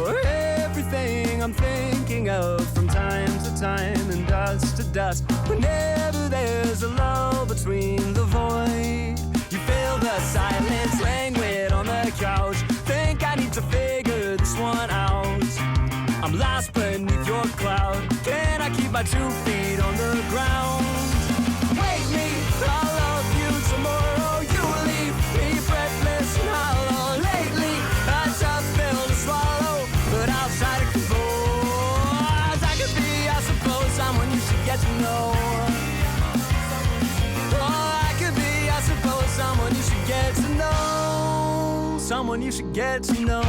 You're everything I'm thinking of from time to time and dust to dust. Whenever there's a lull between the void, you fill the silence, laying wet on the couch. Think I need to figure this one out. I'm lost beneath your cloud. Can I keep my 2 feet on the ground? Wake me, I'll love you tomorrow. You leave me breathless and hollow. Lately, a tough pill to swallow, but I'll try to compose. I could be, I suppose, someone you should get to know. Oh, I could be, I suppose, someone you should get to know. Someone you should get to know.